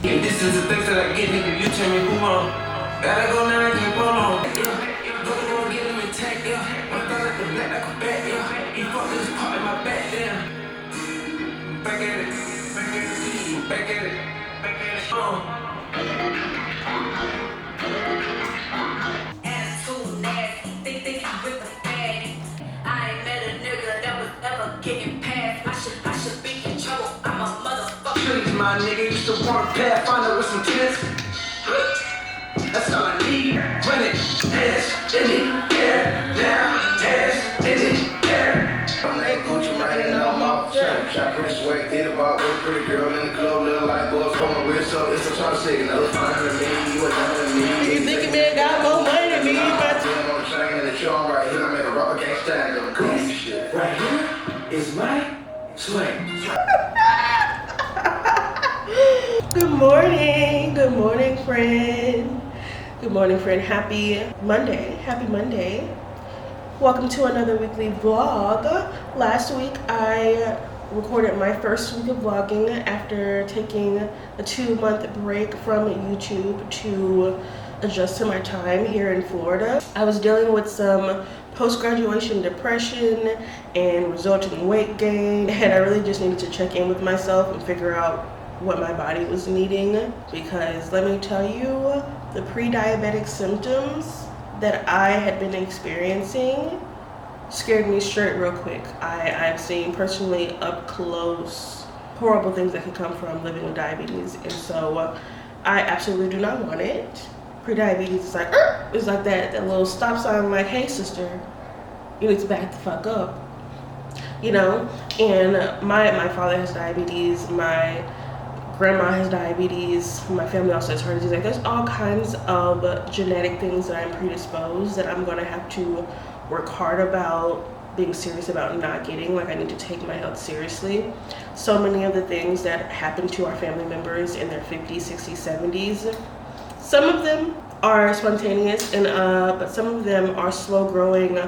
Yeah, this is the things that I get, nigga. You tell me who on. Gotta go now, I just pull on. Go get him and take, yeah. My thought like the black like a bat, yeah. He fuck this part in my back, damn. Back at it, back at it, back at it, back at it. Ass too nasty, think you with the fatty. I ain't met a nigga that was ever getting past. I should be in trouble. I'm a motherfucker. Please, my nigga, used to want a pathfinder with some tennis. That's all I need. Run it, ass in the air, now, ass in the air. I'm that Gucci man and I'm off. Shot pretty sweat, hit about with a pretty girl in the club, little light bulbs on my wrist, so it's a trying to shake another 500 million, you a diamond me. You think a man got more money than me, but I'm on the train and the show, I'm right here, I'm at a rubber gang stand, I'm cool shit. Right here is my swing. good morning, friend. Good morning, friend. Happy Monday. Welcome to another weekly vlog. Last week I recorded my first week of vlogging after taking a 2-month break from YouTube to adjust to my time here in Florida. I was dealing with some post-graduation depression and resulting weight gain, and I really just needed to check in with myself and figure out what my body was needing, because let me tell you, the pre-diabetic symptoms that I had been experiencing scared me straight real quick. I've seen personally up close horrible things that could come from living with diabetes, and so I absolutely do not want it. Pre-diabetes is like, it's like that little stop sign, like, hey sister, you need to back the fuck up, you know. And my father has diabetes, my grandma has diabetes, my family also has heart disease. Like, there's all kinds of genetic things that I'm predisposed that I'm gonna have to work hard about, being serious about not getting. Like, I need to take my health seriously. So many of the things that happen to our family members in their 50s, 60s, 70s, some of them are spontaneous, and but some of them are slow growing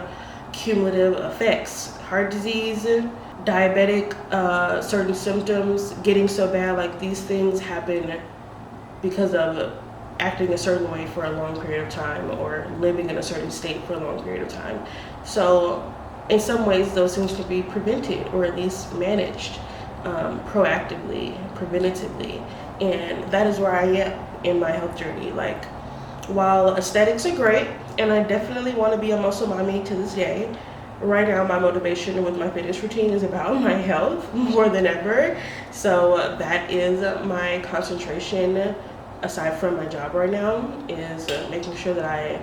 cumulative effects. Heart disease, diabetic, certain symptoms getting so bad, like these things happen because of acting a certain way for a long period of time or living in a certain state for a long period of time. So in some ways those things can be prevented or at least managed proactively, preventatively, and that is where I am in my health journey. Like, while aesthetics are great and I definitely want to be a muscle mommy to this day, right now my motivation with my fitness routine is about my health more than ever. So that is my concentration, aside from my job right now, is making sure that I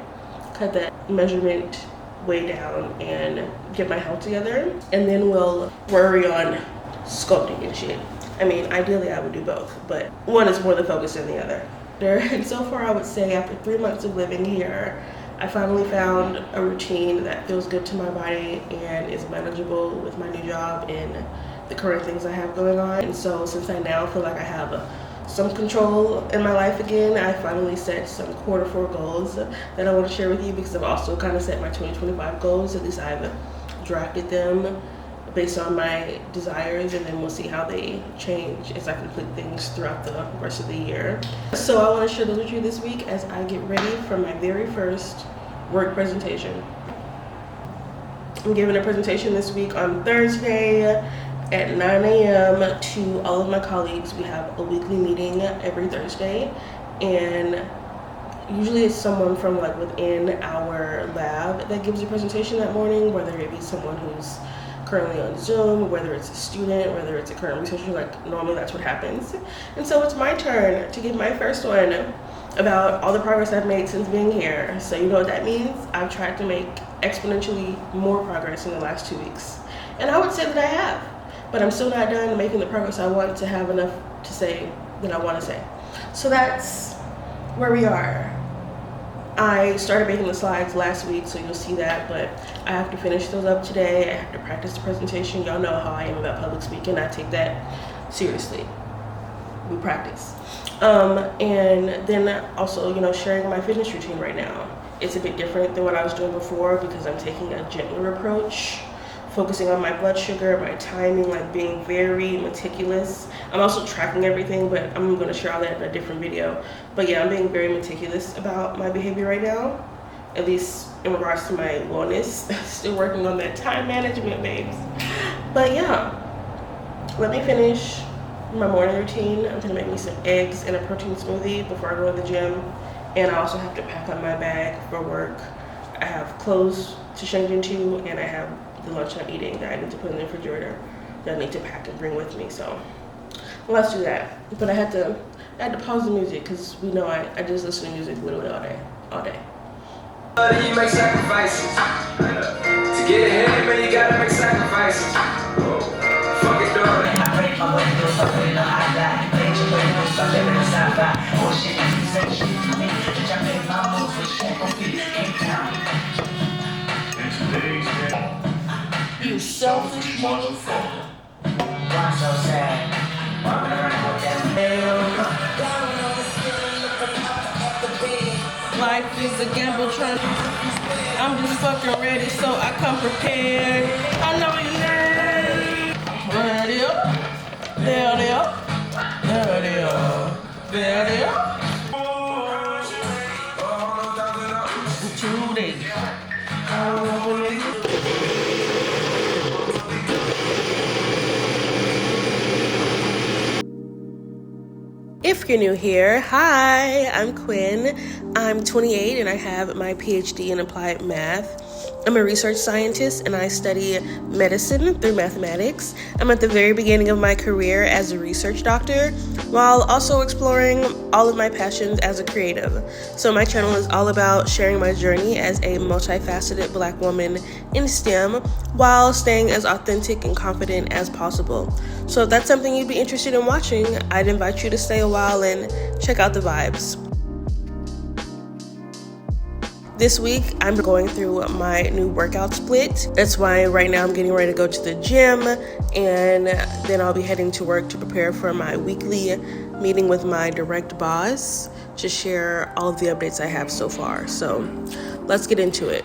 cut that measurement way down and get my health together, and then we'll worry on sculpting and shit. I mean, ideally I would do both, but one is more the focus than the other. And so far I would say after 3 months of living here, I finally found a routine that feels good to my body and is manageable with my new job and the current things I have going on. And so since I now feel like I have some control in my life again, I finally set some Q4 goals that I want to share with you, because I've also kind of set my 2025 goals. At least I've drafted them based on my desires, and then we'll see how they change as I complete things throughout the rest of the year. So I want to share those with you this week as I get ready for my very first work presentation. I'm giving a presentation this week on Thursday at 9 a.m. to all of my colleagues. We have a weekly meeting every Thursday, and usually it's someone from like within our lab that gives a presentation that morning, whether it be someone who's currently on Zoom, whether it's a student, whether it's a current researcher. Like, normally that's what happens. And so it's my turn to give my first one about all the progress I've made since being here. So you know what that means? I've tried to make exponentially more progress in the last 2 weeks. And I would say that I have, but I'm still not done making the progress I want to have enough to say that I want to say. So that's where we are. I started making the slides last week, so you'll see that, but I have to finish those up today. I have to practice the presentation. Y'all know how I am about public speaking. I take that seriously. We practice. And then also, you know, sharing my fitness routine right now. It's a bit different than what I was doing before because I'm taking a gentler approach focusing on my blood sugar, my timing, like being very meticulous. I'm also tracking everything, but I'm gonna share all that in a different video. But yeah, I'm being very meticulous about my behavior right now, at least in regards to my wellness. Still working on that time management, babes. But yeah, let me finish my morning routine. I'm gonna make me some eggs and a protein smoothie before I go to the gym. And I also have to pack up my bag for work. I have clothes to change into, and I have the lunch I'm eating that I need to put in the refrigerator that I need to pack and bring with me. So let's do that. But I had to pause the music because we know I just listen to music literally all day. You make sacrifices to get ahead, man. You gotta make sacrifices. Fuck it, dog. I break my way through something in the high dive. Make your way through something in the sci-fi. Oh shit, you say shit to me. Bitch, I made my moves with shit on feet. Cape Town. In today's day. You selfish motherfucker. Why so sad? Walking around with that Life is a gamble trying to... I'm just fucking ready, so I come prepared. I know you ready. Ready up. There up. There up. There up. 2 days. If you're new here, hi, I'm Quin. I'm 28 and I have my PhD in applied math. I'm a research scientist and I study medicine through mathematics. I'm at the very beginning of my career as a research doctor, while also exploring all of my passions as a creative. So my channel is all about sharing my journey as a multifaceted Black woman in STEM, while staying as authentic and confident as possible. So if that's something you'd be interested in watching, I'd invite you to stay a while and check out the vibes. This week, I'm going through my new workout split. That's why right now I'm getting ready to go to the gym, and then I'll be heading to work to prepare for my weekly meeting with my direct boss to share all of the updates I have so far. So let's get into it.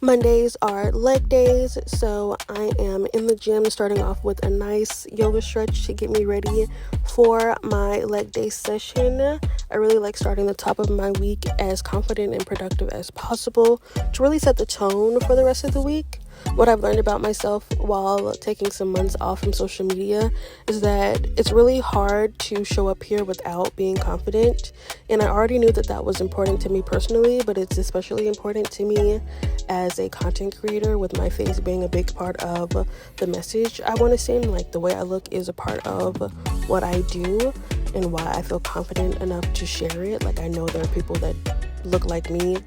Mondays are leg days, so I am in the gym starting off with a nice yoga stretch to get me ready for my leg day session. I really like starting the top of my week as confident and productive as possible to really set the tone for the rest of the week. What I've learned about myself while taking some months off from social media is that it's really hard to show up here without being confident. And I already knew that was important to me personally, but it's especially important to me as a content creator, with my face being a big part of the message I want to send. Like, the way I look is a part of what I do and why I feel confident enough to share it. Like, I know there are people that look like me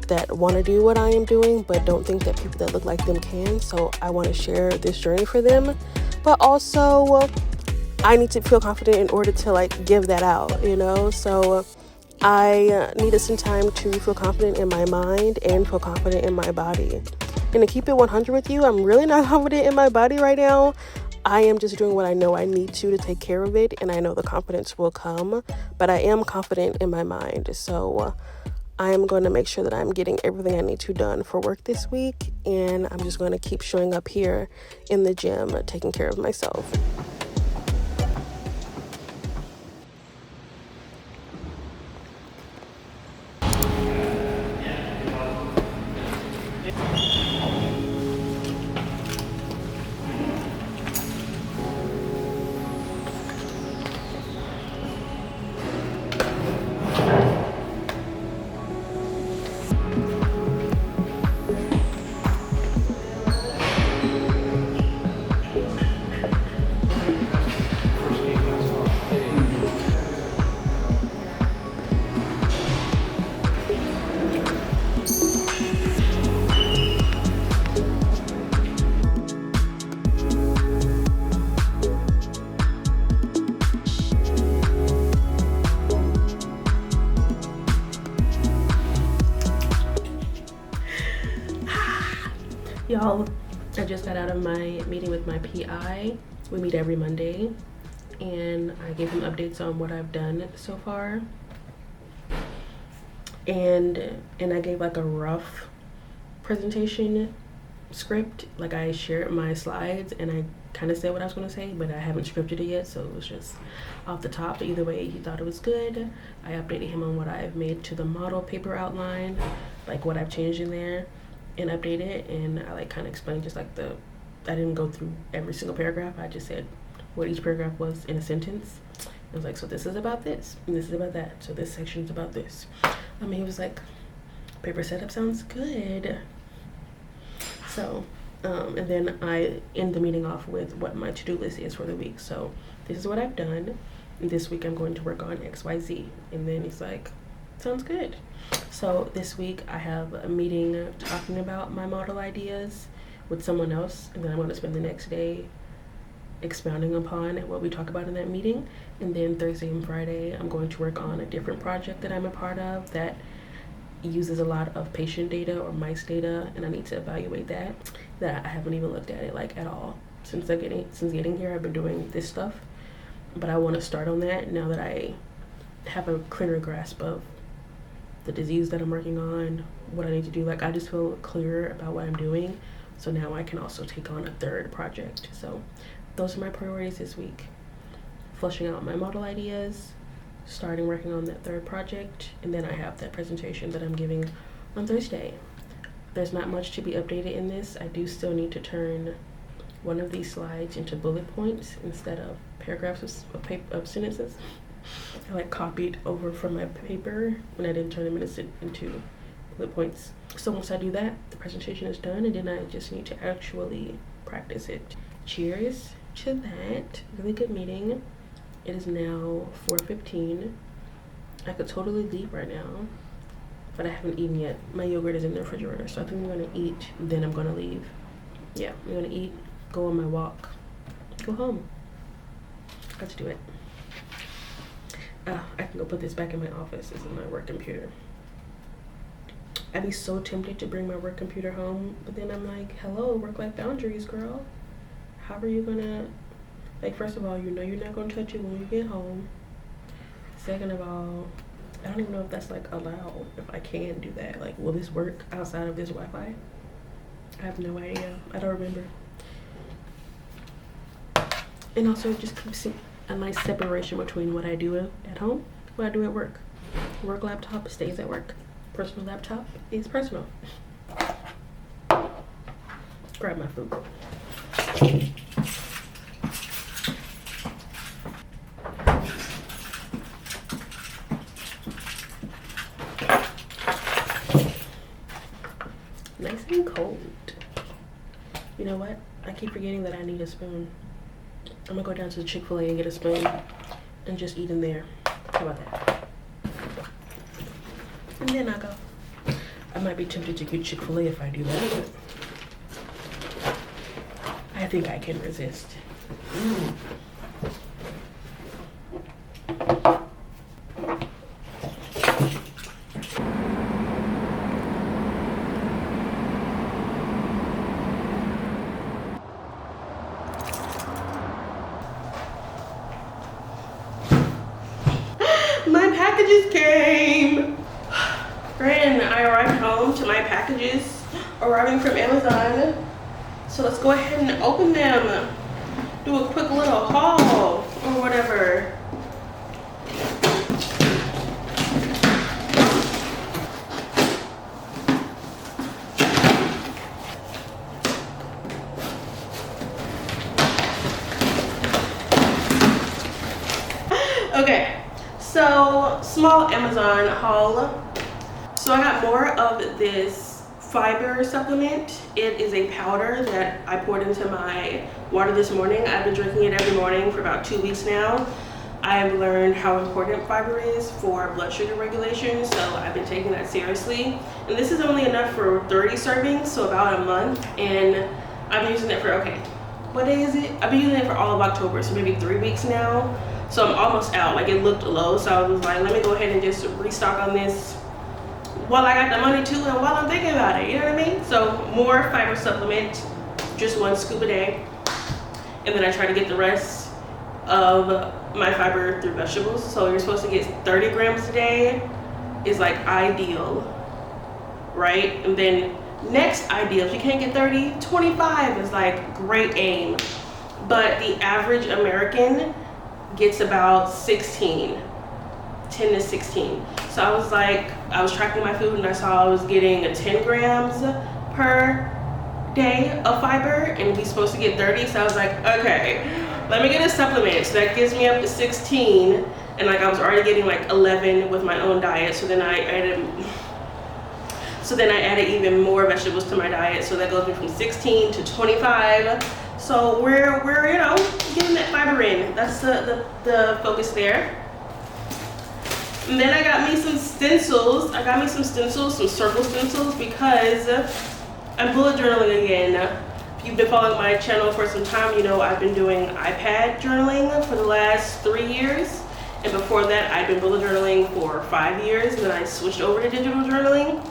that want to do what I am doing, but don't think that people that look like them can. So I want to share this journey for them, but also I need to feel confident in order to like give that out, you know? So I needed some time to feel confident in my mind and feel confident in my body. And to keep it 100 with you, I'm really not confident in my body right now. I am just doing what I know I need to take care of it, and I know the confidence will come, but I am confident in my mind. So I am going to make sure that I'm getting everything I need to done for work this week, and I'm just going to keep showing up here in the gym, taking care of myself. Y'all, I just got out of my meeting with my PI. We meet every Monday, and I gave him updates on what I've done so far. And I gave like a rough presentation script. Like I shared my slides and I kind of said what I was going to say, but I haven't scripted it yet, so it was just off the top. But either way, he thought it was good. I updated him on what I've made to the model paper outline, like what I've changed in there and updated. And I like kind of explained just like I didn't go through every single paragraph. I just said what each paragraph was in a sentence. I was like, so this is about this and this is about that, so this section is about this. He was like, paper setup sounds good. So and then I end the meeting off with what my to-do list is for the week. So this is what I've done. This week I'm going to work on XYZ. And then he's like, sounds good. So this week I have a meeting talking about my model ideas with someone else. And then I'm going to spend the next day expounding upon what we talk about in that meeting. And then Thursday and Friday I'm going to work on a different project that I'm a part of that uses a lot of patient data or mice data, and I need to evaluate that I haven't even looked at it like at all since getting here. I've been doing this stuff, but I want to start on that now that I have a clearer grasp of the disease that I'm working on, what I need to do. Like I just feel clearer about what I'm doing, so now I can also take on a third project. So those are my priorities this week: flushing out my model ideas, starting working on that third project, and then I have that presentation that I'm giving on Thursday. There's not much to be updated in this. I do still need to turn one of these slides into bullet points instead of paragraphs of sentences. I like copied over from my paper when I didn't turn them into bullet points. So once I do that, the presentation is done, and then I just need to actually practice it. Cheers to that. Really good meeting. It is now 4:15. I could totally leave right now, but I haven't eaten yet. My yogurt is in the refrigerator, so I think I'm gonna eat, then I'm gonna leave. Yeah, I'm gonna eat, go on my walk, go home. Let's do it. I can go put this back in my office. This is my work computer. I'd be so tempted to bring my work computer home, but then I'm like, hello, work-life boundaries, girl. How are you gonna, like, first of all, you know you're not gonna touch it when you get home. Second of all, I don't even know if that's like allowed, if I can do that. Like, will this work outside of this Wi-Fi? I have no idea. I don't remember. And also, it just keeps a nice separation between what I do at home, what I do at work. Work laptop stays at work. Personal laptop is personal. Grab my food. Nice and cold. You know what? I keep forgetting that I need a spoon. I'm gonna go down to the Chick-fil-A and get a spoon and just eat in there. How about that? And then I'll go. I might be tempted to get Chick-fil-A if I do that, but I think I can resist. My packages came. Friend, I arrived home to my packages arriving from Amazon. So let's go ahead and open them. Do a quick little haul or whatever. Okay, so small Amazon haul. So I got more of this fiber supplement. It is a powder that I poured into my water this morning. I've been drinking it every morning for about 2 weeks now. I've learned how important fiber is for blood sugar regulation, so I've been taking that seriously. And this is only enough for 30 servings, so about a month. And I've been using it for, okay, what day is it? I've been using it for all of October, so maybe 3 weeks now. So I'm almost out. Like, it looked low, so I was like, let me go ahead and just restock on this while I got the money too and while I'm thinking about it, you know what I mean? So more fiber supplement, just 1 scoop a day. And then I try to get the rest of my fiber through vegetables. So you're supposed to get 30 grams a day is like ideal, right? And then next ideal, if you can't get 30, 25 is like great aim. But the average American gets about 16, 10 to 16. So I was like, I was tracking my food and I saw I was getting 10 grams per day of fiber and we're supposed to get 30. So I was like, okay, let me get a supplement. So that gives me up to 16. And like I was already getting like 11 with my own diet. So then I added even more vegetables to my diet. So that goes me from 16 to 25. So we're you know, getting that fiber in. That's the focus there. And then I got me some stencils. Some circle stencils, because I'm bullet journaling again. If you've been following my channel for some time, you know I've been doing iPad journaling for the last 3 years. And before that, I'd been bullet journaling for 5 years, and then I switched over to digital journaling.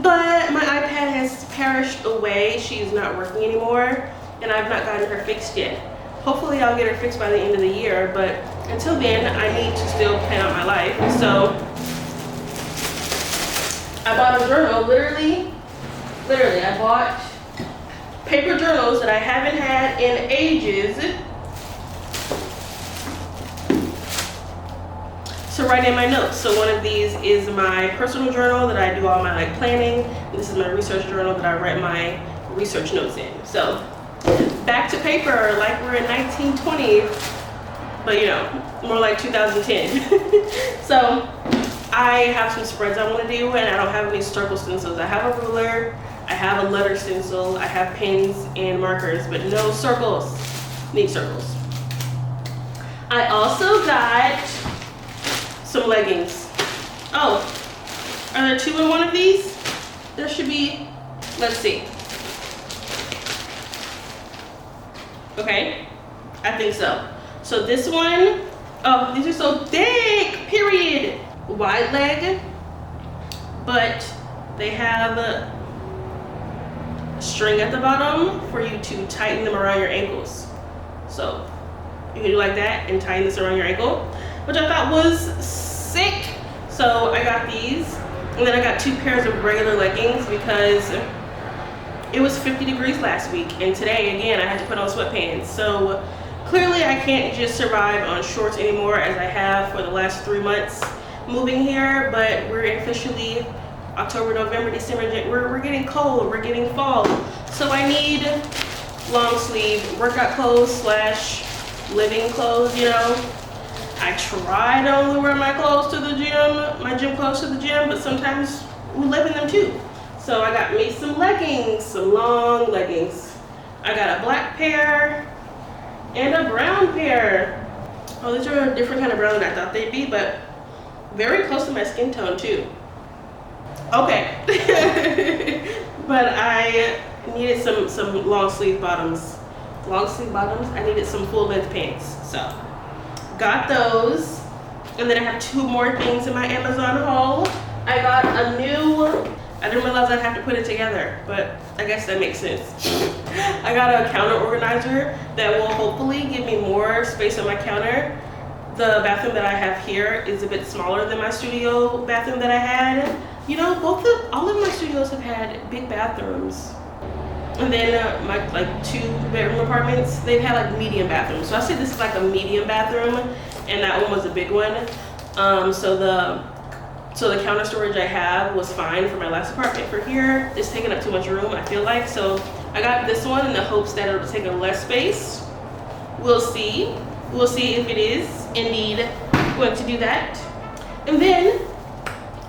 But my iPad has perished away. She's not working anymore, and I've not gotten her fixed yet. Hopefully I'll get her fixed by the end of the year, but until then, I need to still plan out my life. So I bought a journal, literally, I bought paper journals that I haven't had in ages to write in my notes. So one of these is my personal journal that I do all my like planning. And this is my research journal that I write my research notes in. So back to paper, like we're in 1920, but you know, more like 2010. So I have some spreads I want to do, and I don't have any circle stencils. I have a ruler, I have a letter stencil, I have pens and markers, but no circles. Need circles. I also got some leggings. Oh, are there 2 in one of these? There should be, let's see. Okay, I think so. So this one, oh, these are so thick, period. Wide leg, but they have a string at the bottom for you to tighten them around your ankles. So you can do like that and tighten this around your ankle, which I thought was sick. So I got these, and then I got 2 pairs of regular leggings because it was 50 degrees last week, and today again I had to put on sweatpants. So clearly I can't just survive on shorts anymore as I have for the last 3 months moving here. But we're officially October, November, December, we're getting cold, we're getting fall. So I need long sleeve workout clothes / living clothes, you know. I try to only wear my clothes to the gym, my gym clothes to the gym, but sometimes we live in them too. So I got me some leggings, some long leggings. I got a black pair and a brown pair. Oh, these are a different kind of brown than I thought they'd be, but very close to my skin tone too. Okay. But I needed some long sleeve bottoms. Long sleeve bottoms, I needed some full length pants. So got those. And then I have 2 more things in my Amazon haul. I got a new, I didn't realize I'd have to put it together, but I guess that makes sense. I got a counter organizer that will hopefully give me more space on my counter. The bathroom that I have here is a bit smaller than my studio bathroom that I had. You know, all of my studios have had big bathrooms. And then my like 2-bedroom apartments, they've had like medium bathrooms. So I say this is like a medium bathroom, and that one was a big one. So the counter storage I have was fine for my last apartment. For here, it's taking up too much room, I feel like. So I got this one in the hopes that it'll take up less space. We'll see. We'll see if it is indeed going to do that. And then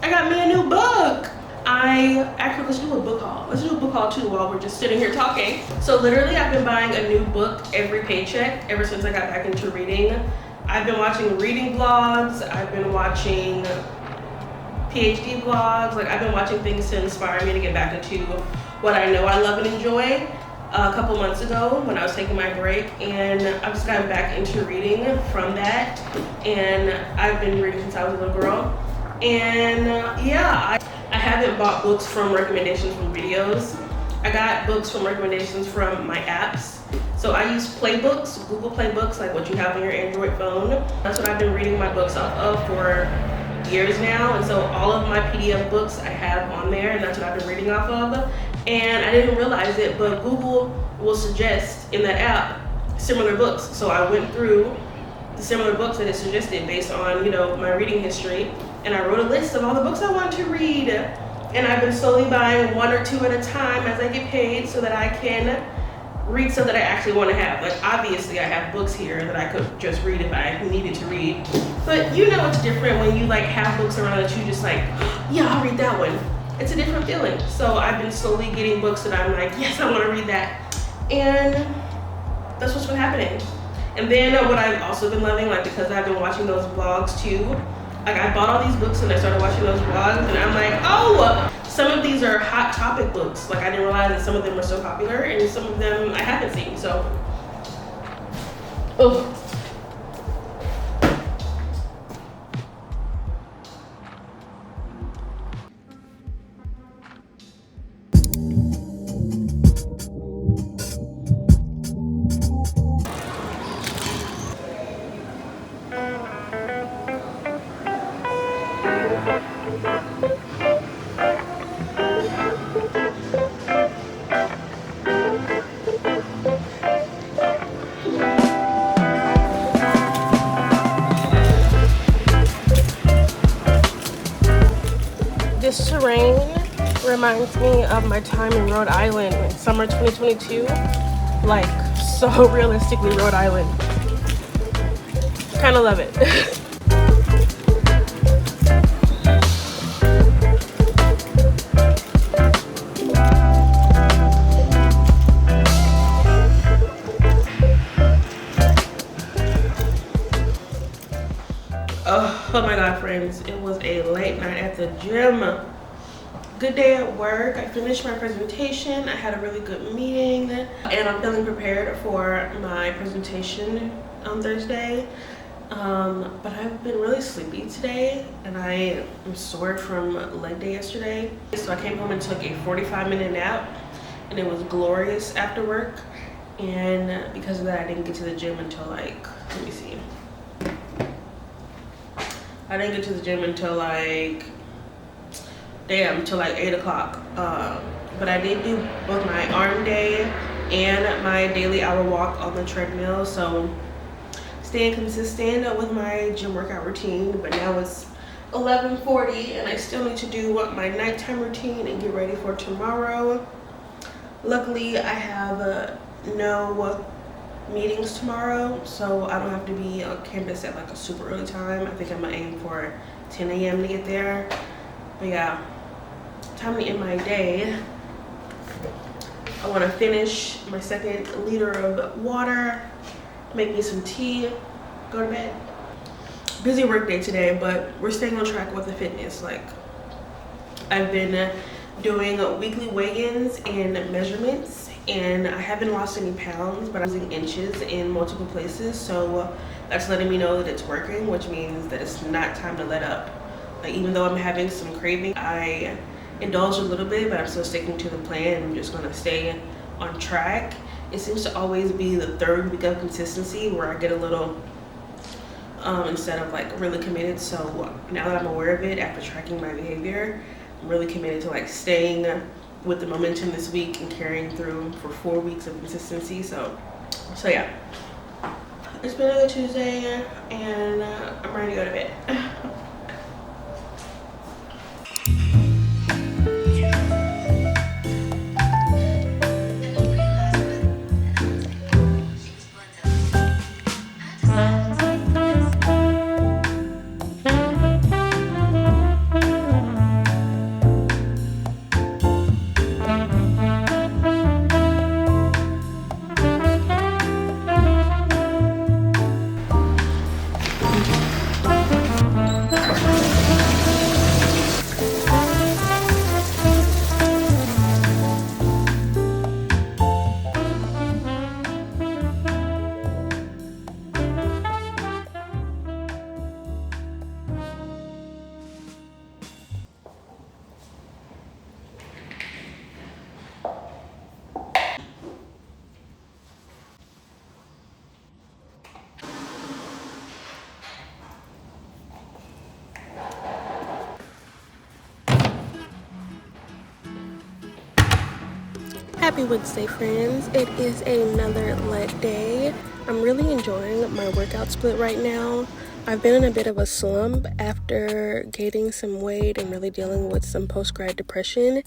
I got me a new book. Actually, let's do a book haul. Let's do a book haul too while we're just sitting here talking. So literally, I've been buying a new book every paycheck ever since I got back into reading. I've been watching reading vlogs. I've been watching PhD vlogs. Like, I've been watching things to inspire me to get back into what I know I love and enjoy. A couple months ago when I was taking my break, and I've just gotten back into reading from that. And I've been reading since I was a little girl. And yeah, I have haven't bought books from recommendations from videos. I got books from recommendations from my apps. So I use Playbooks, Google Playbooks, like what you have on your Android phone. That's what I've been reading my books off of for years now. And so all of my PDF books I have on there, and that's what I've been reading off of. And I didn't realize it, but Google will suggest in that app similar books. So I went through the similar books that it suggested based on, my reading history. And I wrote a list of all the books I want to read. And I've been slowly buying one or two at a time as I get paid so that I can read stuff that I actually want to have. Like, obviously I have books here that I could just read if I needed to read. But it's different when you have books around that you just yeah, I'll read that one. It's a different feeling. So I've been slowly getting books that I'm like, yes, I want to read that. And that's what's been happening. And then what I've also been loving, because I've been watching those vlogs too, I bought all these books and I started watching those vlogs, and I'm like, oh, some of these are hot topic books. I didn't realize that some of them were so popular, and some of them I haven't seen, so. Oh. This terrain reminds me of my time in Rhode Island in summer 2022. So realistically Rhode Island. Kind of love it. Oh my God, friends, it was a late night at the gym. Good day at work. I finished my presentation. I had a really good meeting, and I'm feeling prepared for my presentation on Thursday. But I've been really sleepy today, and I am sore from leg day yesterday. So I came home and took a 45-minute nap, and it was glorious after work. And because of that, I didn't get to the gym until let me see. I didn't get to the gym until till 8 o'clock. But I did do both my arm day and my daily hour walk on the treadmill. So staying consistent with my gym workout routine. But now it's 11:40 and I still need to do my nighttime routine and get ready for tomorrow. Luckily, I have no meetings tomorrow, so I don't have to be on campus at a super early time. I think I'm gonna aim for 10 a.m. to get there. But yeah, time to end my day. I want to finish my 2nd liter of water, make me some tea, go to bed. Busy work day today, but we're staying on track with the fitness. I've been doing weekly weigh-ins and measurements, and I haven't lost any pounds, but I'm losing inches in multiple places. So that's letting me know that it's working, which means that it's not time to let up. Even though I'm having some craving, I indulge a little bit, but I'm still sticking to the plan. I'm just gonna stay on track. It seems to always be the 3rd week of consistency where I get a little instead of really committed. So now that I'm aware of it after tracking my behavior, I'm really committed to staying with the momentum this week and carrying through for 4 weeks of consistency. So yeah, it's been a good Tuesday, and I'm ready to go to bed. Happy Wednesday, friends. It is another leg day. I'm really enjoying my workout split right now. I've been in a bit of a slump after gaining some weight and really dealing with some post-grad depression,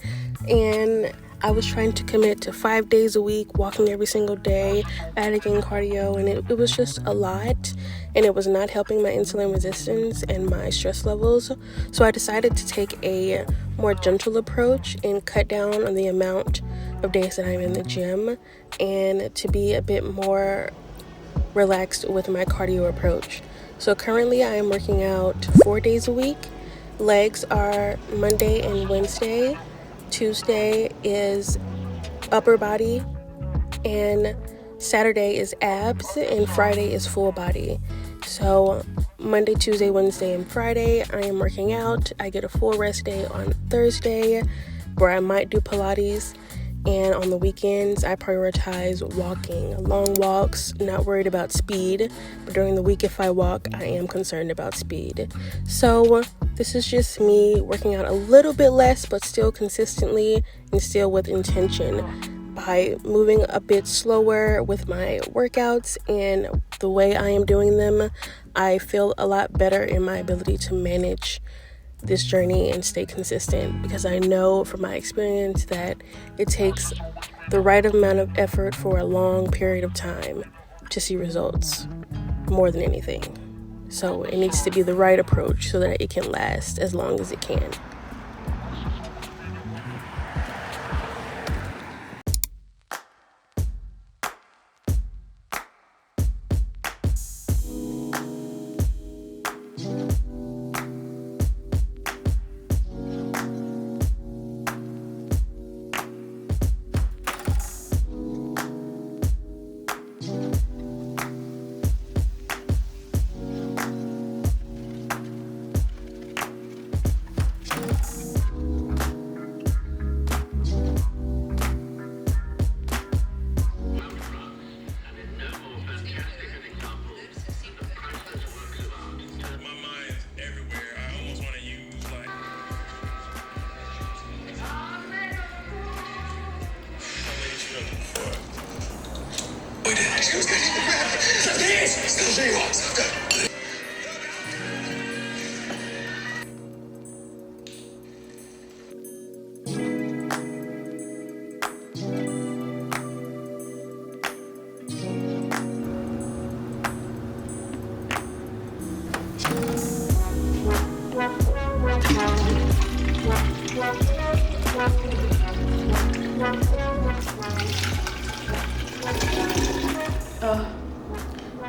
and I was trying to commit to 5 days a week, walking every single day, adding in cardio, and it was just a lot, and it was not helping my insulin resistance and my stress levels. So I decided to take a more gentle approach and cut down on the amount of days that I'm in the gym and to be a bit more relaxed with my cardio approach. So currently I am working out 4 days a week. Legs are Monday and Wednesday. Tuesday is upper body, and Saturday is abs, and Friday is full body. So Monday, Tuesday, Wednesday, and Friday I am working out. I get a full rest day on Thursday where I might do Pilates, and on the weekends I prioritize walking, long walks, not worried about speed, but during the week if I walk I am concerned about speed. So this is just me working out a little bit less, but still consistently and still with intention. By moving a bit slower with my workouts and the way I am doing them, I feel a lot better in my ability to manage this journey and stay consistent, because I know from my experience that it takes the right amount of effort for a long period of time to see results, more than anything. So it needs to be the right approach so that it can last as long as it can.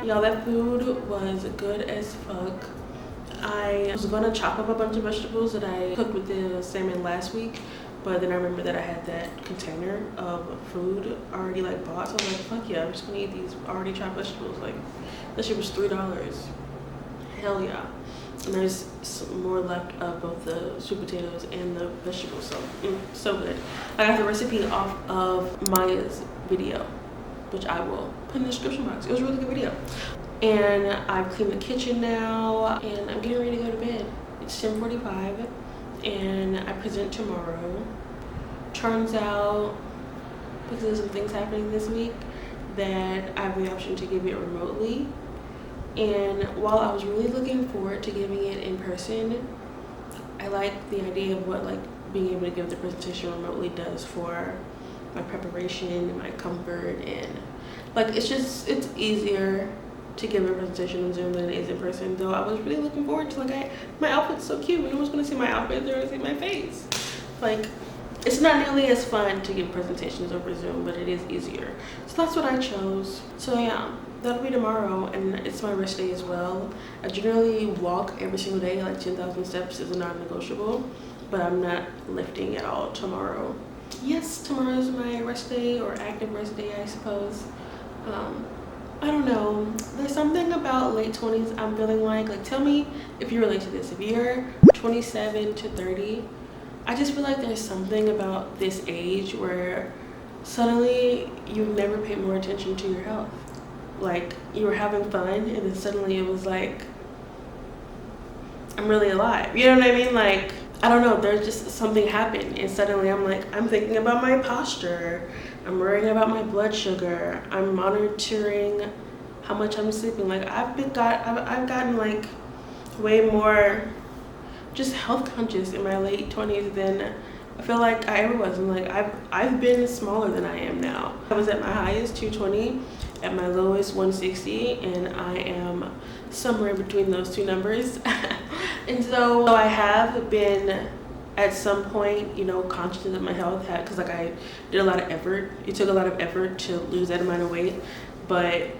Y'all, that food was good as fuck. I was gonna chop up a bunch of vegetables that I cooked with the salmon last week, but then I remember that I had that container of food already like bought, so I was like, fuck yeah, I'm just gonna eat these already chopped vegetables. Like, that shit was $3. Hell yeah. And there's some more left of both the sweet potatoes and the vegetables, so so good. I got the recipe off of Maya's video, which I will put in the description box. It was a really good video. And I've cleaned the kitchen now, and I'm getting ready to go to bed. It's 10:45, and I present tomorrow. Turns out, because there's some things happening this week, that I have the option to give it remotely. And while I was really looking forward to giving it in person, I like the idea of what like being able to give the presentation remotely does for my preparation and my comfort, and like it's easier to give a presentation on Zoom than it is in person. Though I was really looking forward to my outfit's so cute. No one's gonna see my outfit, they're gonna see my face. Like, it's not nearly as fun to give presentations over Zoom, but it is easier. So that's what I chose. So yeah, that'll be tomorrow, and it's my rest day as well. I generally walk every single day, like 10,000 steps is a non-negotiable, but I'm not lifting at all tomorrow. Yes, tomorrow's my rest day, or active rest day, I suppose. I don't know. There's something about late 20s I'm feeling like tell me if you relate to this. If you're 27 to 30, I just feel like there's something about this age where suddenly you never paid more attention to your health. Like, you were having fun, and then suddenly it was like, I'm really alive. You know what I mean? Like, I don't know, there's just something happened, and suddenly I'm like, I'm thinking about my posture, I'm worrying about my blood sugar, I'm monitoring how much I'm sleeping. Like I've gotten like way more just health conscious in my late 20s than I feel like I ever was. And like I've been smaller than I am now. I was at my highest 220, at my lowest 160, and I am somewhere between those two numbers. And so I have been at some point, you know, conscious of my health, because like I did a lot of effort. It took a lot of effort to lose that amount of weight, but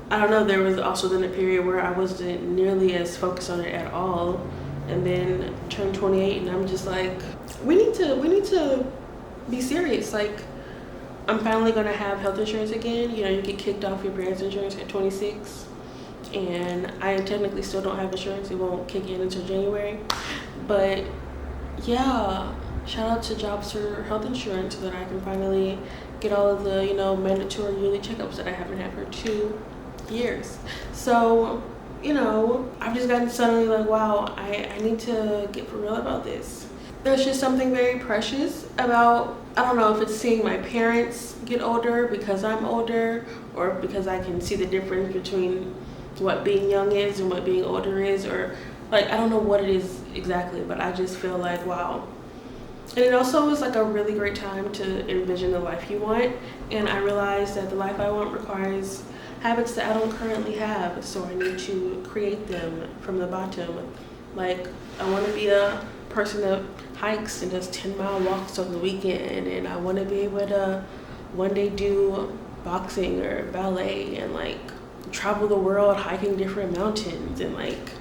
I don't know, there was also then a period where I wasn't nearly as focused on it at all, and then turned 28, and I'm just like, we need to be serious. Like, I'm finally gonna have health insurance again. You know, you get kicked off your parents' insurance at 26, and I technically still don't have insurance. It won't kick in until January, but yeah, shout out to Jobs for health insurance so that I can finally get all of the, you know, mandatory yearly checkups that I haven't had for 2 years. So, you know, I've just gotten suddenly like, wow, I need to get for real about this. There's just something very precious about, I don't know if it's seeing my parents get older because I'm older, or because I can see the difference between what being young is and what being older is, or like, I don't know what it is exactly, but I just feel like, wow. And it also was like a really great time to envision the life you want, and I realized that the life I want requires habits that I don't currently have, so I need to create them from the bottom. Like, I want to be a person that hikes and does 10-mile walks over the weekend, and I want to be able to one day do boxing or ballet and like travel the world hiking different mountains, and like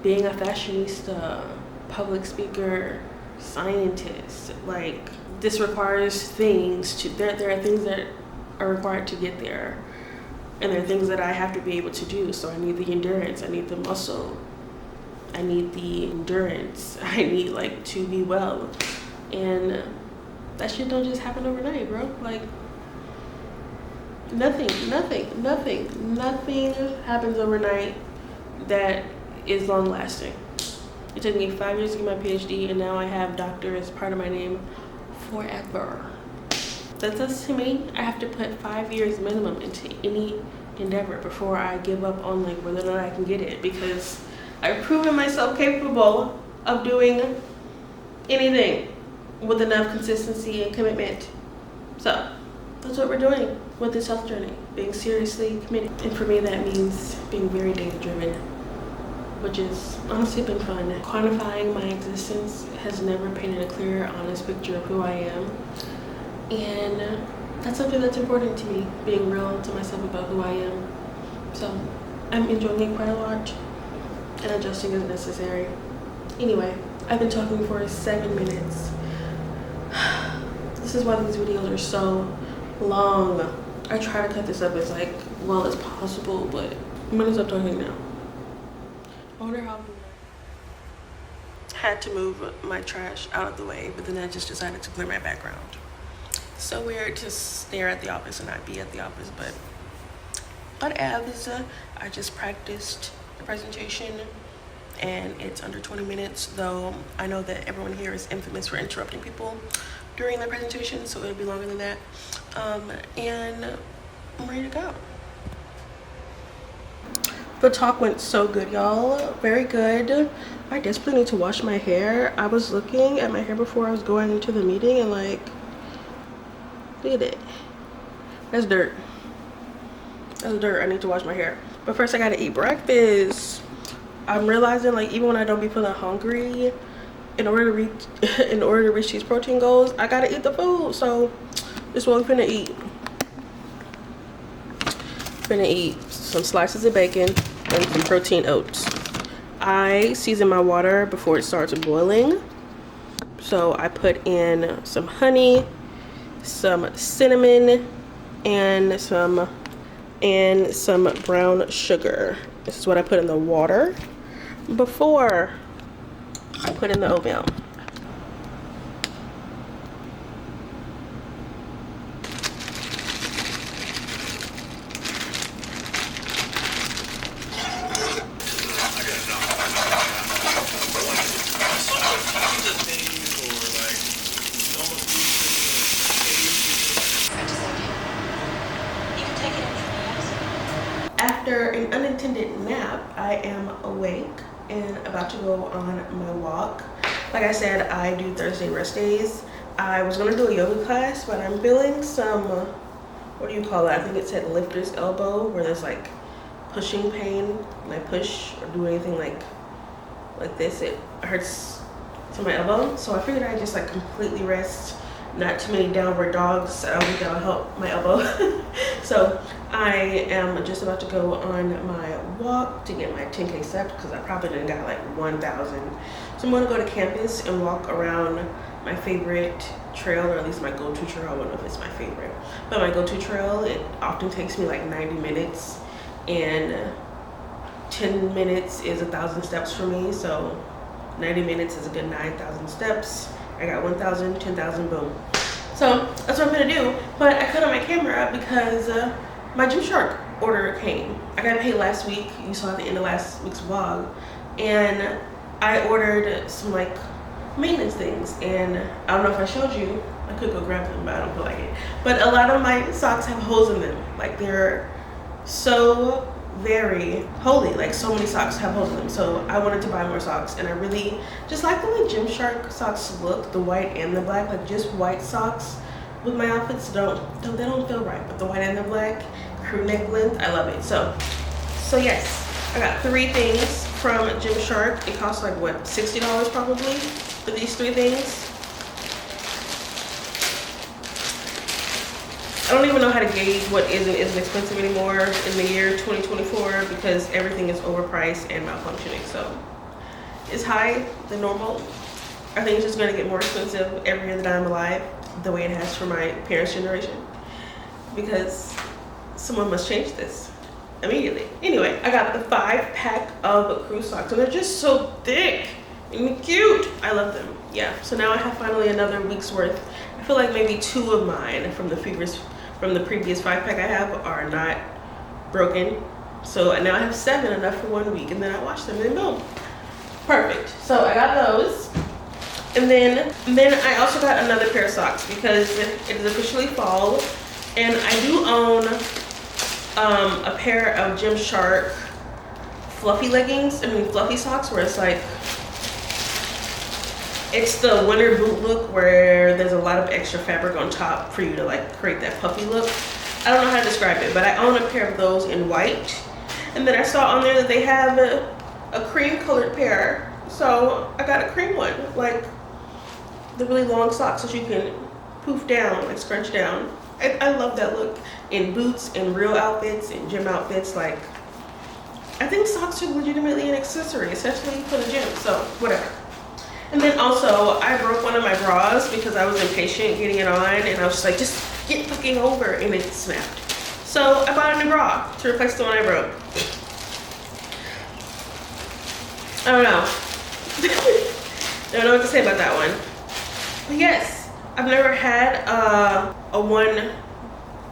being a fashionista, public speaker, scientist. Like, this requires things to, there are things that are required to get there, and there are things that I have to be able to do. So I need the endurance, I need the muscle, I need the endurance, I need like to be well. And that shit don't just happen overnight, bro. Like, nothing happens overnight that is long lasting. It took me 5 years to get my PhD, and now I have doctor as part of my name forever. That says to me, I have to put 5 years minimum into any endeavor before I give up on like whether or not I can get it, because I've proven myself capable of doing anything with enough consistency and commitment. So that's what we're doing with this health journey, being seriously committed. And for me, that means being very data driven, which is honestly been fun. Quantifying my existence has never painted a clear, honest picture of who I am. And that's something that's important to me, being real to myself about who I am. So I'm enjoying it quite a lot, and adjusting as necessary. Anyway, I've been talking for 7 minutes. This is why these videos are so long. I try to cut this up as like well as possible, but I'm gonna stop talking now. I wonder how I had to move my trash out of the way, but then I just decided to clear my background. So weird to stare at the office and not be at the office, but whatever. I just practiced the presentation, and it's under 20 minutes, though I know that everyone here is infamous for interrupting people during the presentation, so it'll be longer than that. And I'm ready to go. The talk went so good, y'all. Very good. I desperately need to wash my hair. I was looking at my hair before I was going into the meeting, and like, look at it. That's dirt. That's dirt. I need to wash my hair. But first I gotta eat breakfast. I'm realizing, like, even when I don't be feeling hungry, in order to reach these protein goals, I gotta eat the food. So this is what I'm finna eat. Finna eat some slices of bacon and some protein oats. I season my water before it starts boiling. So I put in some honey, some cinnamon, and some brown sugar. This is what I put in the water before I put in the oatmeal. unintended nap, I am awake and about to go on my walk. Like I said, I do Thursday rest days. I was gonna do a yoga class, but I'm feeling some, what do you call it? I think it said lifter's elbow, where there's like pushing pain. When I push or do anything like this, it hurts to my elbow. So I figured I'd just like completely rest, not too many downward dogs. I don't think that'll help my elbow. So I am just about to go on my walk to get my 10K steps because I probably done got like 1,000. So I'm gonna go to campus and walk around my favorite trail, or at least my go-to trail. I don't know if it's my favorite, but my go-to trail, it often takes me like 90 minutes, and 10 minutes is 1,000 steps for me. So 90 minutes is a good 9,000 steps. I got 1,000, 10,000, boom. So that's what I'm gonna do. But I cut on my camera because my Gymshark order came. I got paid last week. You saw at the end of last week's vlog, and I ordered some like maintenance things, and I don't know if I showed you. I could go grab them, but I don't feel like it. But a lot of my socks have holes in them. Like they're so very holy, like so many socks have holes in them. So I wanted to buy more socks, and I really just like the way Gymshark socks look, the white and the black. Like just white socks with my outfits they don't feel right, but the white and the black, crew neck length, I love it. So yes, I got 3 things from Gymshark. It costs like what, $60 probably for these 3 things. I don't even know how to gauge what isn't expensive anymore in the year 2024 because everything is overpriced and malfunctioning. So it's higher than normal. I think it's just gonna get more expensive every year that I'm alive, the way it has for my parents' generation, because someone must change this immediately. Anyway, I got the 5-pack of crew socks, and they're just so thick and cute. I love them. Yeah, so now I have finally another week's worth. I feel like maybe 2 of mine from the previous 5-pack I have are not broken. So now I have 7, enough for 1 week, and then I wash them and boom. Perfect. So I got those. And then I also got another pair of socks because it is officially fall, and I do own a pair of Gymshark fluffy fluffy socks, where it's like, it's the winter boot look where there's a lot of extra fabric on top for you to like create that puffy look. I don't know how to describe it, but I own a pair of those in white. And then I saw on there that they have a cream colored pair. So I got a cream one, like the really long socks that you can poof down, like scrunch down. I love that look in boots and real outfits and gym outfits. Like, I think socks are legitimately an accessory, especially for the gym, so whatever. And then also, I broke one of my bras because I was impatient getting it on, and I was just like, just get fucking over, and it snapped. So I bought a new bra to replace the one I broke. I don't know. I don't know what to say about that one. But yes, I've never had a one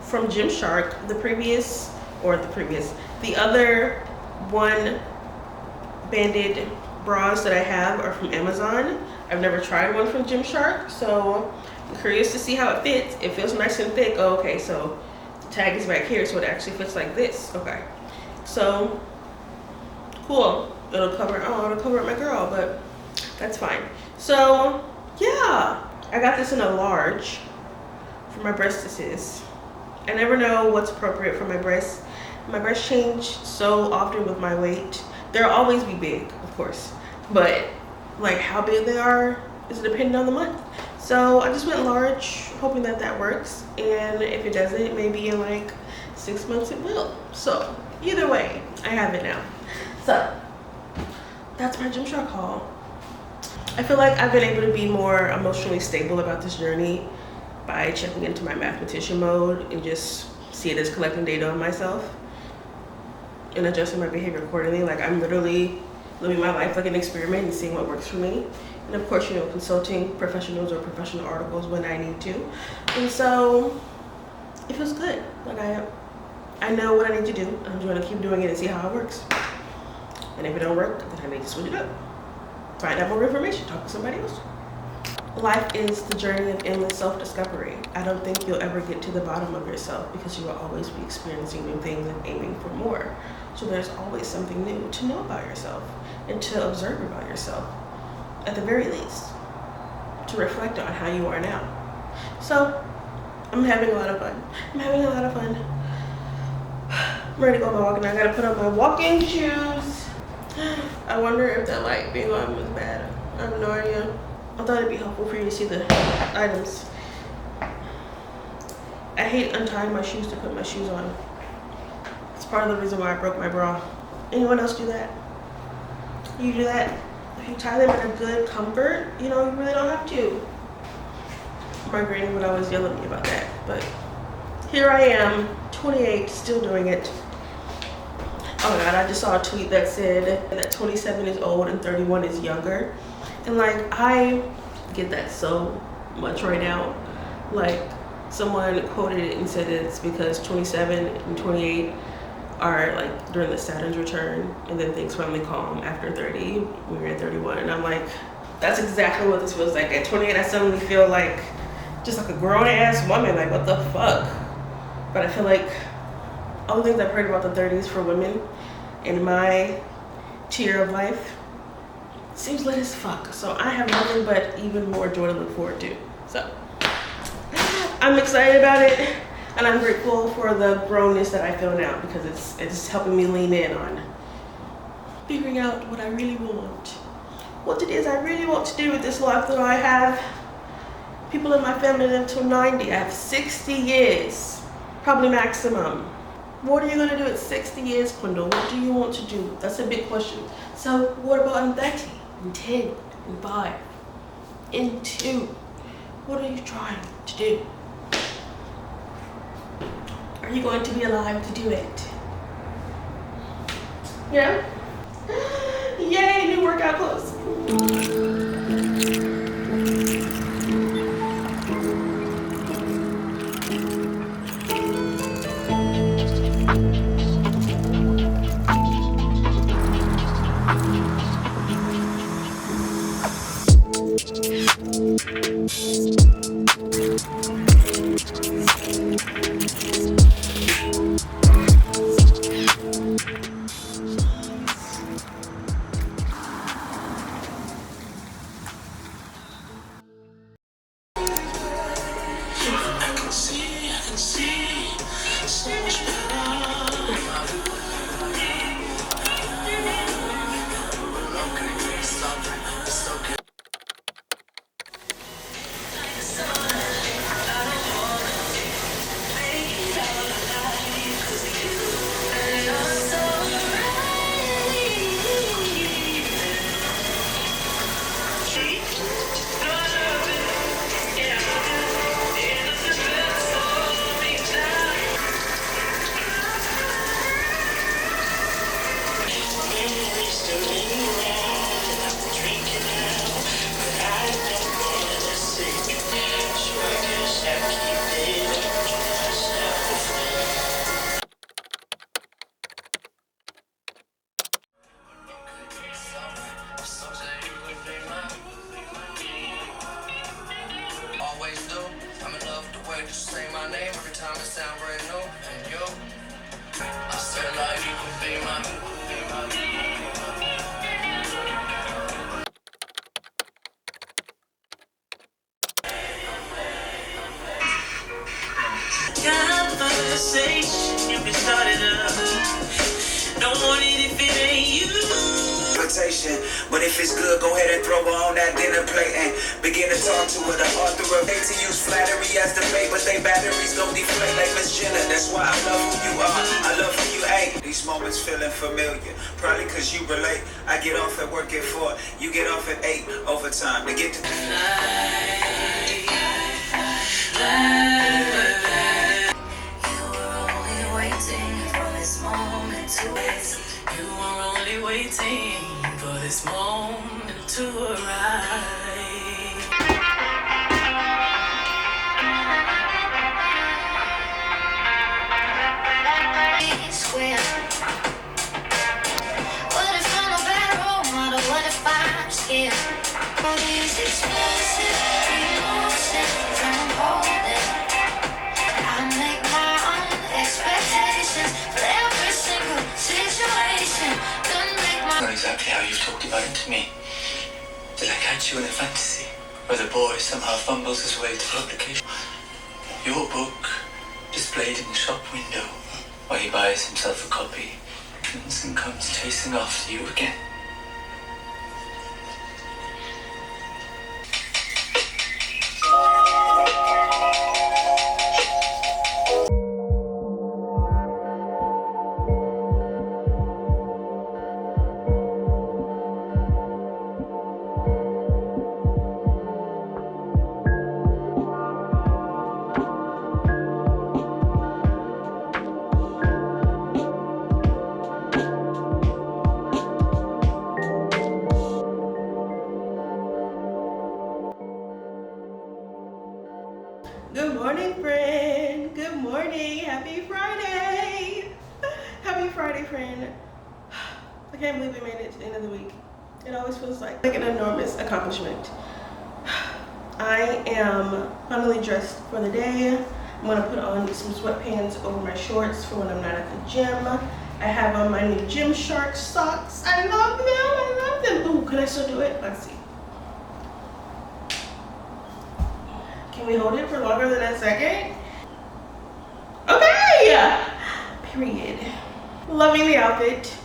from Gymshark. The other one banded bras that I have are from Amazon. I've never tried one from Gymshark, so I'm curious to see how it fits. It feels nice and thick. Oh, okay, so the tag is back here, so it actually fits like this. Okay, so cool. It'll cover up my girl, but that's fine. So yeah, I got this in a large for my breastises. I never know what's appropriate for my breasts. My breasts change so often with my weight. They'll always be big, of course, but like how big they are is dependent on the month. So I just went large, hoping that works, and if it doesn't, maybe in like 6 months it will. So either way, I have it now. So that's my Gymshark haul. I feel like I've been able to be more emotionally stable about this journey by checking into my mathematician mode and just see it as collecting data on myself and adjusting my behavior accordingly. Like, I'm literally living my life like an experiment and seeing what works for me. And of course, you know, consulting professionals or professional articles when I need to. And so it feels good. Like, I know what I need to do. I'm just gonna keep doing it and see how it works. And if it don't work, then I need to switch it up. Find out more information, talk to somebody else. Life is the journey of endless self-discovery. I don't think you'll ever get to the bottom of yourself because you will always be experiencing new things and aiming for more. So there's always something new to know about yourself and to observe about yourself, at the very least, to reflect on how you are now. So I'm having a lot of fun. I'm ready to go on my walk, and I gotta put on my walking shoes. I wonder if that light being on was bad. I have no idea. I thought it'd be helpful for you to see the items. I hate untying my shoes to put my shoes on. It's part of the reason why I broke my bra. Anyone else do that? You do that? If you tie them in a good comfort, you know, you really don't have to. My granny would always yell at me about that, but here I am, 28, still doing it. Oh my God, I just saw a tweet that said that 27 is old and 31 is younger. And like, I get that so much right now. Like, someone quoted it and said it's because 27 and 28 are like during the Saturn's return, and then things finally calm after 30 when you're at 31. And I'm like, that's exactly what this feels like. At 28, I suddenly feel like just like a grown ass woman. Like, what the fuck? But I feel like all the things I've heard about the 30s for women in my tier of life seems lit as fuck. So I have nothing but even more joy to look forward to. So I'm excited about it, and I'm grateful for the grownness that I feel now, because it's helping me lean in on figuring out what I really want. What it is I really want to do with this life that I have. People in my family live till 90. I have 60 years, probably maximum. What are you gonna do at 60 years, Quindle? What do you want to do? That's a big question. So what about in 30, in 10, in 5, in 2? What are you trying to do? Are you going to be alive to do it? Yeah? Yay, new workout clothes. Always do. I'm in love with the way that you say my name every time it sound brand new. And you, I said like you could be my. Conversation, you can start it up. Don't want it if it ain't you. But if it's good, go ahead and throw her on that dinner plate and begin to talk to her. The author of hate to use flattery as the bait, but they batteries gon' deflate like Miss Jenna. That's why I love who you are, I love who you ain't. These moments feeling familiar, probably cause you relate. I get off at work at 4, you get off at 8, overtime to get to You were only waiting for this moment to arrive. Square. What if I'm a bad role model? What if I'm scared? All these expensive how you've talked about it to me. Did I catch you in a fantasy where the boy somehow fumbles his way to publication? Your book displayed in the shop window while he buys himself a copy and comes chasing after you again. Good morning, friend. Good morning. Happy Friday. Happy Friday, friend. I can't believe we made it to the end of the week. It always feels like an enormous accomplishment. I am finally dressed for the day. I'm gonna put on some sweatpants over my shorts for when I'm not at the gym. I have on my new Gymshark socks. I love them. I love them. Ooh, can I still do it? Let's see. Can we hold it for longer than a second? Okay! Period. Loving the outfit.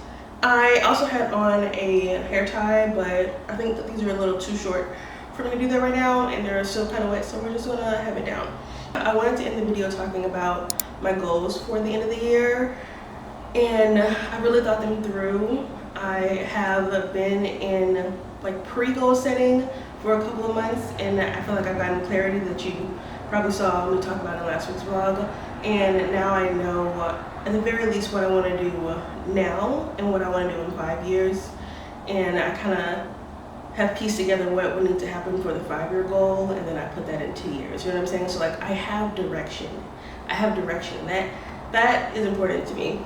I also had on a hair tie, but I think that these are a little too short for me to do that right now, and they're still kind of wet, so we're just gonna have it down. I wanted to end the video talking about my goals for the end of the year, and I really thought them through. I have been in like pre-goal setting for a couple of months, and I feel like I've gotten clarity that you probably saw me talk about in last week's vlog, and now I know at the very least what I want to do now and what I want to do in 5 years, and I kind of have pieced together what would need to happen for the 5-year goal, and then I put that in 2 years. You know what I'm saying? So like I have direction. That is important to me.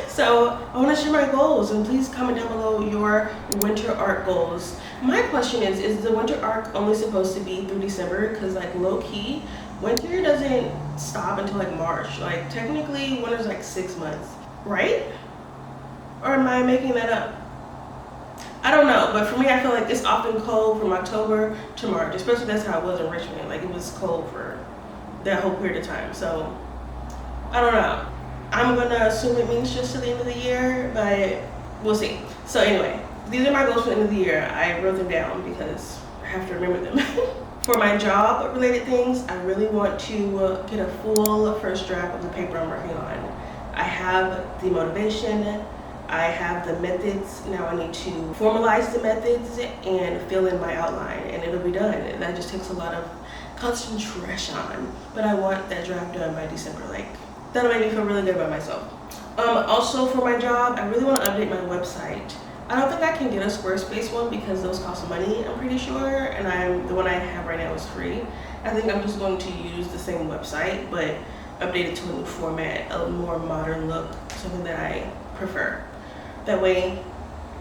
So I want to share my goals, and please comment down below your winter art goals. My question is the winter arc only supposed to be through December? Because like low-key, winter doesn't stop until like March. Like technically winter's like 6 months, right? Or am I making that up? I don't know, but for me I feel like it's often cold from October to March, especially that's how it was in Richmond. Like it was cold for that whole period of time. So I don't know. I'm gonna assume it means just to the end of the year, but we'll see. So anyway, these are my goals for the end of the year. I wrote them down because I have to remember them. For my job related things, I really want to get a full first draft of the paper I'm working on. I have the motivation, I have the methods. Now I need to formalize the methods and fill in my outline, and it'll be done. And that just takes a lot of concentration, but I want that draft done by December. Like that'll make me feel really good about myself. Also for my job, I really want to update my website. I don't think I can get a Squarespace one because those cost money, I'm pretty sure, and the one I have right now is free. I think I'm just going to use the same website, but update it to a new format, a more modern look, something that I prefer. That way,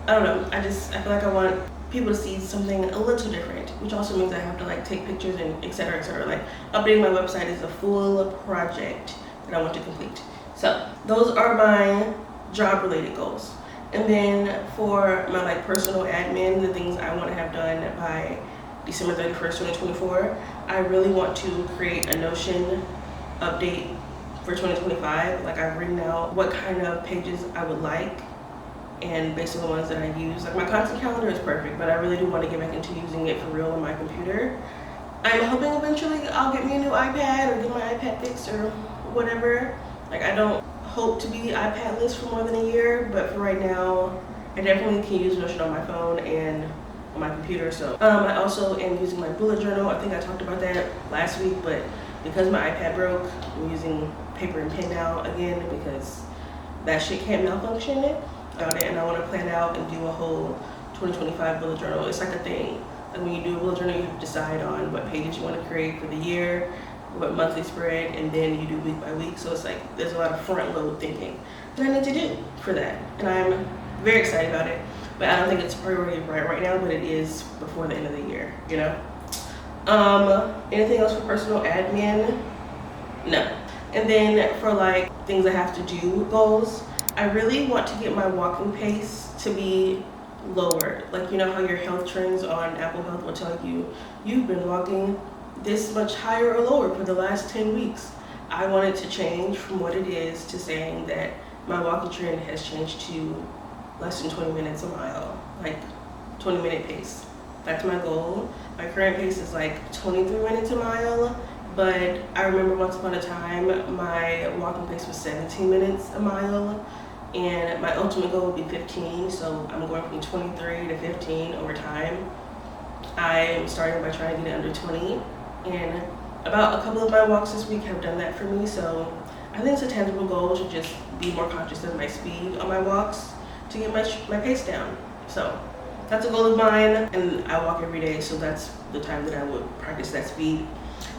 I don't know, I feel like I want people to see something a little different, which also means I have to like take pictures and etc. etc. Like updating my website is a full project that I want to complete. So those are my job related goals. And then for my like personal admin, the things I want to have done by December 31st, 2024, I really want to create a Notion update for 2025. Like I've written out what kind of pages I would like, and based on the ones that I use. Like my content calendar is perfect, but I really do want to get back into using it for real on my computer. I'm hoping eventually I'll get me a new iPad or get my iPad fixed or whatever. Like I don't hope to be iPad-less for more than a year, but for right now, I definitely can use Notion on my phone and on my computer. So I also am using my bullet journal. I think I talked about that last week, but because my iPad broke, I'm using paper and pen now again because that shit can't malfunction it. And I want to plan out and do a whole 2025 bullet journal. It's like a thing. Like when you do a bullet journal, you have to decide on what pages you want to create for the year, what monthly spread, and then you do week by week. So it's like there's a lot of front load thinking that I need to do for that, and I'm very excited about it. But I don't think it's a priority right now, but it is before the end of the year, you know. Anything else for personal admin? No. And then for like things I have to do goals, I really want to get my walking pace to be lower. Like, you know how your health trends on Apple Health will tell you you've been walking this much higher or lower for the last 10 weeks. I wanted to change from what it is to saying that my walking trend has changed to less than 20 minutes a mile, like 20-minute pace. That's my goal. My current pace is like 23 minutes a mile, but I remember once upon a time my walking pace was 17 minutes a mile, and my ultimate goal would be 15, so I'm going from 23 to 15 over time. I'm starting by trying to get it under 20, and about a couple of my walks this week have done that for me, so I think it's a tangible goal to just be more conscious of my speed on my walks to get my pace down. So that's a goal of mine, and I walk every day, so that's the time that I would practice that speed.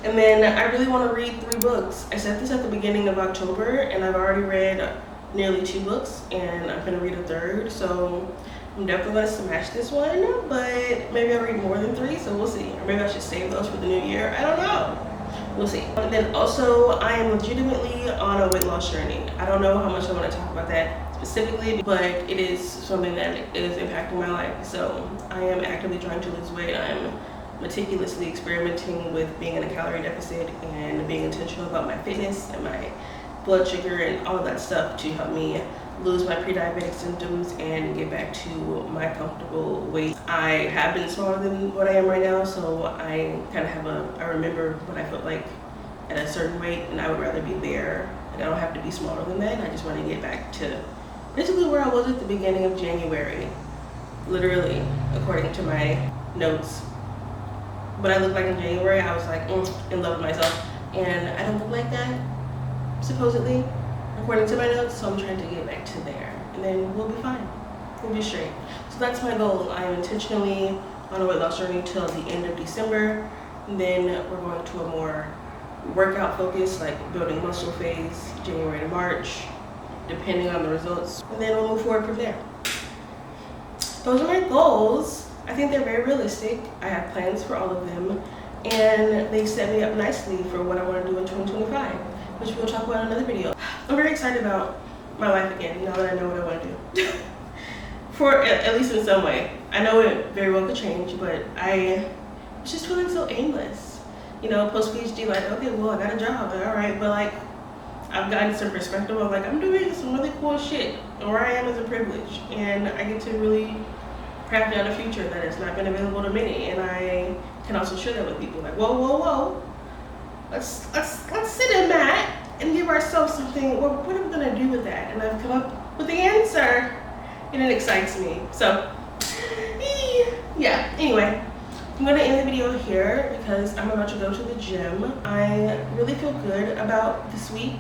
And then I really want to read 3 books. I said this at the beginning of October, and I've already read nearly 2 books, and I'm going to read a 3rd, so I'm definitely going to smash this one, but maybe I'll read more than 3, so we'll see. Or maybe I should save those for the new year. I don't know. We'll see. And then also, I am legitimately on a weight loss journey. I don't know how much I want to talk about that specifically, but it is something that is impacting my life. So I am actively trying to lose weight. I'm meticulously experimenting with being in a calorie deficit and being intentional about my fitness and my blood sugar and all of that stuff to help me lose my pre-diabetic symptoms and get back to my comfortable weight. I have been smaller than what I am right now, so I kind of I remember what I felt like at a certain weight, and I would rather be there. Like, I don't have to be smaller than that. I just want to get back to basically where I was at the beginning of January, literally, according to my notes. What I looked like in January, I was like in love with myself, and I don't look like that, supposedly, according to my notes, so I'm trying to get back to there, and then we'll be fine. We'll be straight. So that's my goal. I am intentionally on a weight loss journey till the end of December, and then we're going to a more workout focus, like building muscle phase, January to March, depending on the results, and then we'll move forward from there. Those are my goals. I think they're very realistic. I have plans for all of them, and they set me up nicely for what I want to do in 2025, which we'll talk about in another video. I'm very excited about my life again, now that I know what I want to do. For at least in some way. I know it very well could change, but I was just feeling so aimless. You know, post-PhD, like, okay, well, I got a job, all right, but like, I've gotten some perspective of like, I'm doing some really cool shit, and where I am is a privilege, and I get to really craft out a future that has not been available to many, and I can also share that with people. Like, whoa, let's sit in that and give ourselves something. Well, what are we gonna do with that? And I've come up with the answer, and it excites me. So, yeah. Anyway, I'm gonna end the video here because I'm about to go to the gym. I really feel good about this week.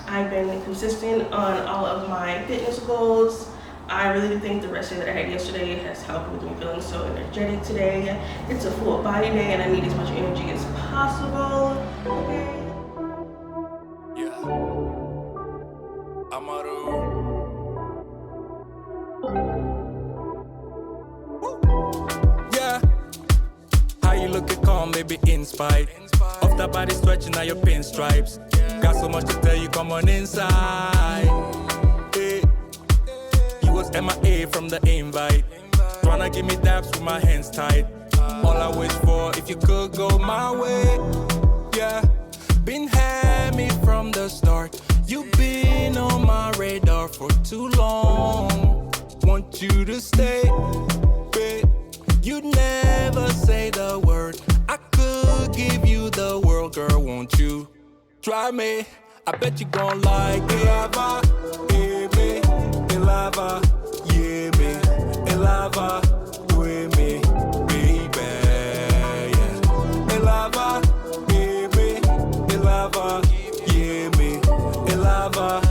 I've been consistent on all of my fitness goals. I really do think the rest day that I had yesterday has helped with me feeling so energetic today. It's a full body day and I need as much energy as possible. Okay. Yeah. Amaru. Yeah. How you looking calm, baby, in spite of the body stretching out your pinstripes. Got so much to tell you, come on inside. Hey. You was MIA from the invite. Tryna give me daps with my hands tied. All I wish for, if you could go my way. Yeah. Been had me from the start. You've been on my radar for too long. Want you to stay, babe. You'd never say the word. I could give you the world, girl, won't you? Try me, I bet you gon' like it. Lava, yeah, me, lava, yeah, me, lava, with me, baby, yeah. Lava, yeah, me, lava, yeah, me, lava,